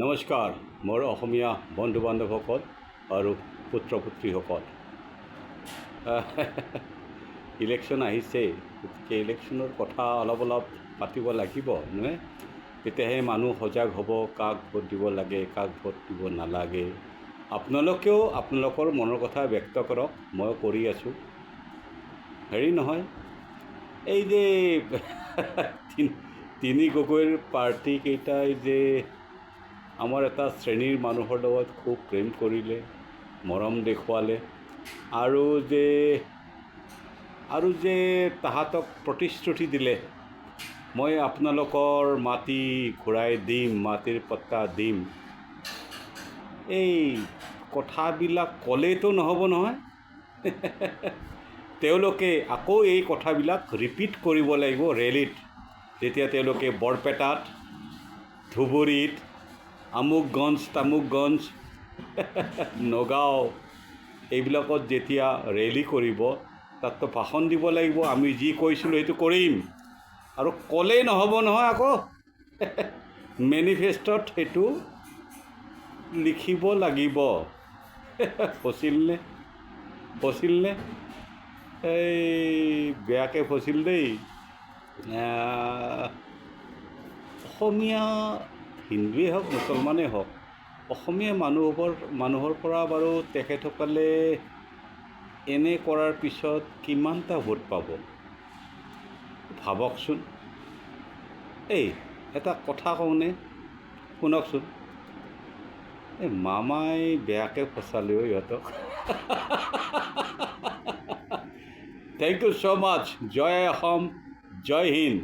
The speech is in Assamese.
নমস্কাৰ মোৰ অসমীয়া বন্ধু বান্ধৱসকল আৰু পুত্ৰ পুত্ৰীসকল। ইলেকশ্যন আহিছে, গতিকে ইলেকশ্যনৰ কথা অলপ পাতিব লাগিব নহয়, তেতিয়াহে মানুহ সজাগ হ'ব কাক ভোট দিব লাগে, কাক ভোট দিব নালাগে। আপোনালোকেও আপোনালোকৰ মনৰ কথা ব্যক্ত কৰক, মই কৰি আছোঁ। হেৰি নহয়, এই যে তিনি গগৈৰ পাৰ্টিকেইটাই যে আমাৰ এটা শ্ৰেণীৰ মানুহৰ লগত খুব প্ৰেম কৰিলে, মৰম দেখুৱালে, আৰু যে তাহাঁতক প্ৰতিশ্ৰুতি দিলে, মই আপোনালোকৰ মাটি ঘূৰাই দিম, মাটিৰ পট্টা দিম। এই কথাবিলাক ক'লেতো নহ'ব নহয়। তেওঁলোকে আকৌ এই কথাবিলাক ৰিপিট কৰিব লাগিব ৰেলীত, যেতিয়া তেওঁলোকে বৰপেটাত, ধুবুৰীত, আমুকগঞ্জ তামুকগঞ্জ, নগাঁও এইবিলাকত যেতিয়া ৰেলী কৰিব, তাততো ভাষণ দিব লাগিব, আমি যি কৈছিলোঁ সেইটো কৰিম। আৰু ক'লেই নহ'ব নহয়, আকৌ মেনিফেষ্টত সেইটো লিখিব লাগিব। ফচিলনে এই বেয়াকৈ ফচিল দেই। অসমীয়া হিন্দুৱেই হওক মুছলমানেই হওক, অসমীয়া মানুহৰ পৰা বাৰু তেখেতসকলে এনে কৰাৰ পিছত কিমানটা ভোট পাব ভাবকচোন। এই এটা কথা কওঁনে, শুনকচোন। এই মামাই বেয়াকৈ ফচালেও ইহঁতক। Thank you so' much. জয় অসম, জয় হিন্দ।